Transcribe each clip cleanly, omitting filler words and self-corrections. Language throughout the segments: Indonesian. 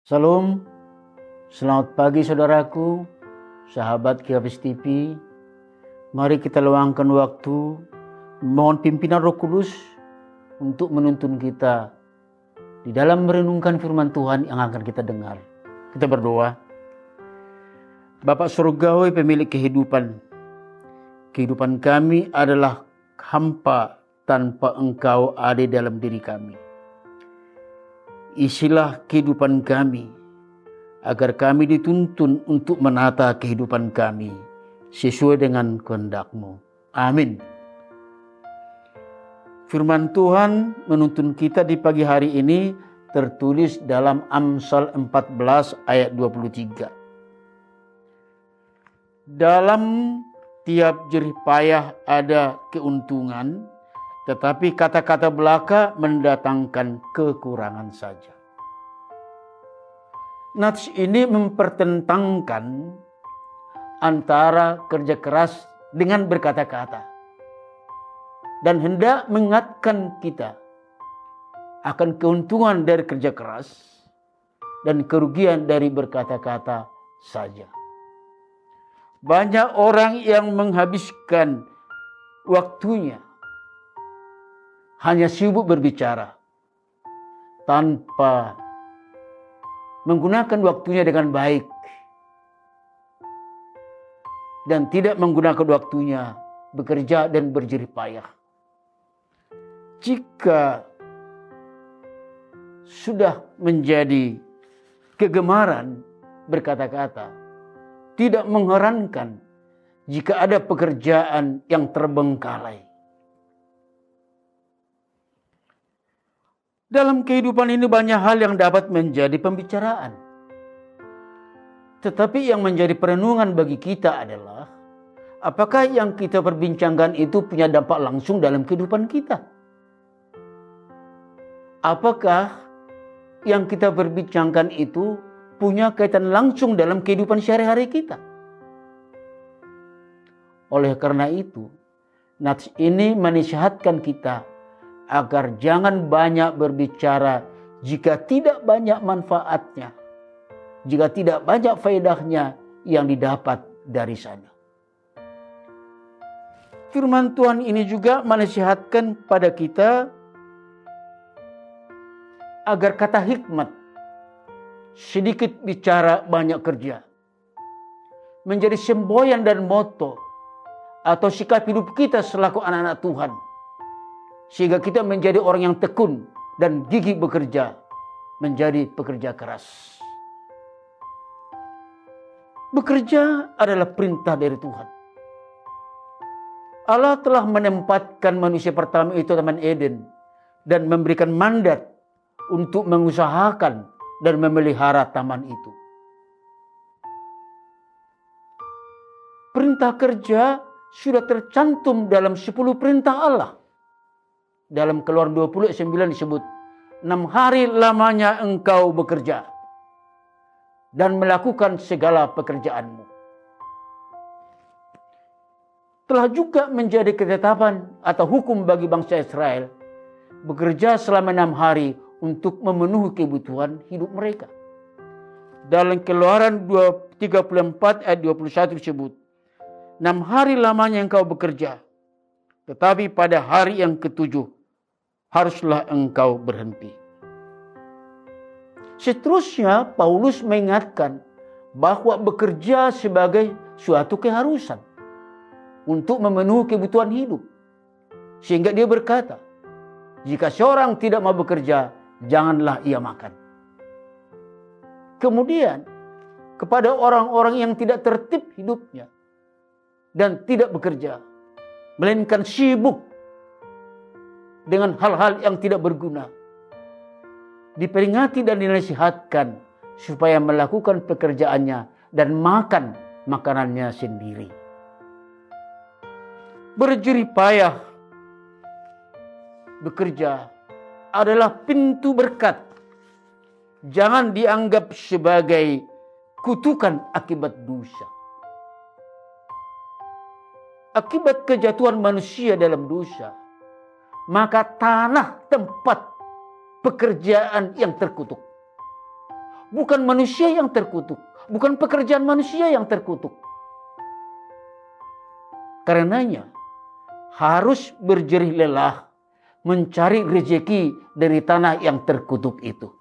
Salam, selamat pagi saudaraku, sahabat Kiafis TV. Mari kita luangkan waktu, mohon pimpinan Roh Kudus untuk menuntun kita di dalam merenungkan firman Tuhan yang akan kita dengar. Kita berdoa. Bapa Surgawi, pemilik kehidupan kami adalah hampa tanpa Engkau ada dalam diri kami. Isilah kehidupan kami, agar kami dituntun untuk menata kehidupan kami sesuai dengan kehendak-Mu. Amin. Firman Tuhan menuntun kita di pagi hari ini tertulis dalam Amsal 14 ayat 23. Dalam tiap jerih payah ada keuntungan, tetapi kata-kata belaka mendatangkan kekurangan saja. Nats ini mempertentangkan antara kerja keras dengan berkata-kata, dan hendak mengingatkan kita akan keuntungan dari kerja keras dan kerugian dari berkata-kata saja. Banyak orang yang menghabiskan waktunya hanya sibuk berbicara tanpa menggunakan waktunya dengan baik dan tidak menggunakan waktunya bekerja dan berjerih payah. Jika sudah menjadi kegemaran berkata-kata, tidak mengherankan jika ada pekerjaan yang terbengkalai. Dalam kehidupan ini banyak hal yang dapat menjadi pembicaraan. Tetapi yang menjadi perenungan bagi kita adalah, apakah yang kita perbincangkan itu punya dampak langsung dalam kehidupan kita? Apakah yang kita perbincangkan itu punya kaitan langsung dalam kehidupan sehari-hari kita? Oleh karena itu, nats ini menasihatkan kita agar jangan banyak berbicara jika tidak banyak manfaatnya, jika tidak banyak faedahnya yang didapat dari sana. Firman Tuhan ini juga menasihatkan pada kita agar kata hikmat, sedikit bicara banyak kerja, menjadi semboyan dan moto atau sikap hidup kita selaku anak-anak Tuhan. Sehingga kita menjadi orang yang tekun dan gigih bekerja, menjadi pekerja keras. Bekerja adalah perintah dari Tuhan. Allah telah menempatkan manusia pertama itu Taman Eden dan memberikan mandat untuk mengusahakan dan memelihara taman itu. Perintah kerja sudah tercantum dalam 10 perintah Allah. Dalam Keluaran 20 ayat 9 disebut, 6 hari lamanya engkau bekerja dan melakukan segala pekerjaanmu. Telah juga menjadi ketetapan atau hukum bagi bangsa Israel bekerja selama 6 hari untuk memenuhi kebutuhan hidup mereka. Dalam Keluaran 34 ayat 21 disebut, 6 hari lamanya engkau bekerja, tetapi pada hari yang ketujuh haruslah engkau berhenti. Seterusnya Paulus mengingatkan bahwa bekerja sebagai suatu keharusan untuk memenuhi kebutuhan hidup. Sehingga dia berkata, jika seorang tidak mau bekerja, janganlah ia makan. Kemudian kepada orang-orang yang tidak tertib hidupnya dan tidak bekerja, melainkan sibuk dengan hal-hal yang tidak berguna, diperingati dan dinasihatkan supaya melakukan pekerjaannya dan makan makanannya sendiri. Berjerih payah bekerja adalah pintu berkat. Jangan dianggap sebagai kutukan akibat dosa. Akibat kejatuhan manusia dalam dosa, maka tanah tempat pekerjaan yang terkutuk. bukan manusia yang terkutuk, bukan pekerjaan manusia yang terkutuk. Karenanya harus berjerih lelah mencari rezeki dari tanah yang terkutuk itu.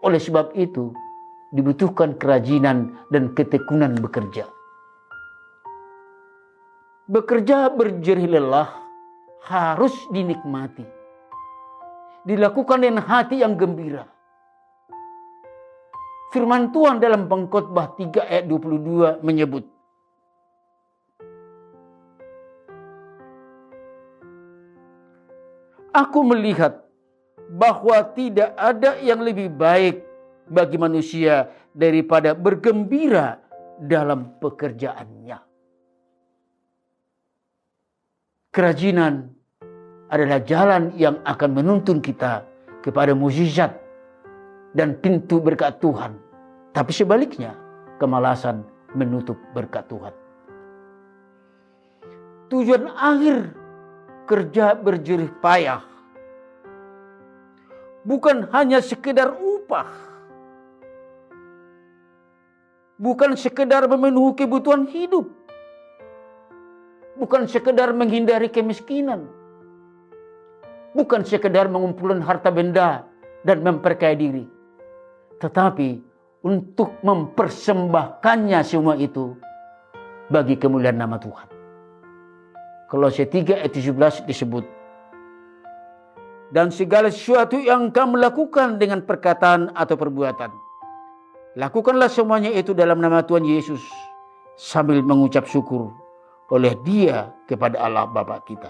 Oleh sebab itu dibutuhkan kerajinan dan ketekunan bekerja. Bekerja berjerih lelah harus dinikmati, dilakukan dengan hati yang gembira. Firman Tuhan dalam Pengkhotbah 3 ayat 22 menyebut, "Aku melihat bahwa tidak ada yang lebih baik bagi manusia daripada bergembira dalam pekerjaannya." Kerajinan adalah jalan yang akan menuntun kita kepada mukjizat dan pintu berkat Tuhan. Tapi sebaliknya, kemalasan menutup berkat Tuhan. Tujuan akhir kerja berjerih payah bukan hanya sekedar upah, bukan sekedar memenuhi kebutuhan hidup, bukan sekedar menghindari kemiskinan, bukan sekedar mengumpulkan harta benda dan memperkaya diri, tetapi untuk mempersembahkannya semua itu bagi kemuliaan nama Tuhan. Kolose 3 ayat 17 disebut, "Dan segala sesuatu yang kamu lakukan dengan perkataan atau perbuatan, lakukanlah semuanya itu dalam nama Tuhan Yesus sambil mengucap syukur oleh Dia kepada Allah Bapa kita."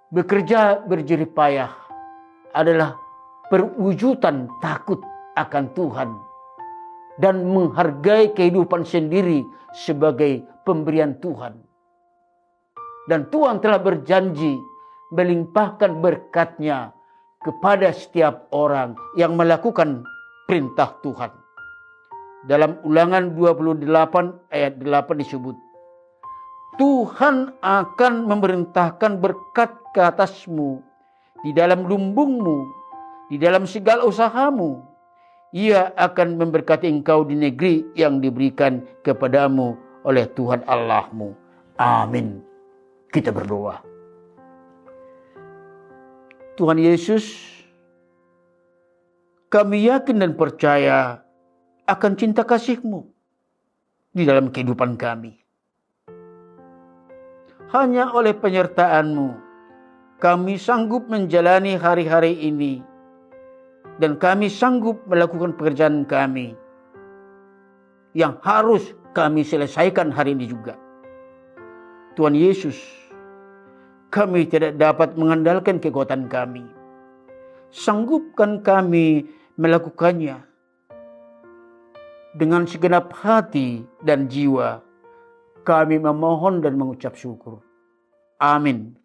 Bekerja berjerih payah adalah perwujudan takut akan Tuhan dan menghargai kehidupan sendiri sebagai pemberian Tuhan. Dan Tuhan telah berjanji melimpahkan berkat-Nya kepada setiap orang yang melakukan perintah Tuhan. Dalam Ulangan 28 ayat 8 disebut, "Tuhan akan memerintahkan berkat ke atasmu di dalam lumbungmu, di dalam segala usahamu. Ia akan memberkati engkau di negeri yang diberikan kepadamu oleh Tuhan Allahmu." Amin. Kita berdoa. Tuhan Yesus, kami yakin dan percaya akan cinta kasih-Mu di dalam kehidupan kami. Hanya oleh penyertaan-Mu kami sanggup menjalani hari-hari ini, dan kami sanggup melakukan pekerjaan kami yang harus kami selesaikan hari ini juga. Tuhan Yesus, kami tidak dapat mengandalkan kekuatan kami. Sanggupkan kami melakukannya dengan segenap hati dan jiwa. Kami memohon dan mengucap syukur. Amin.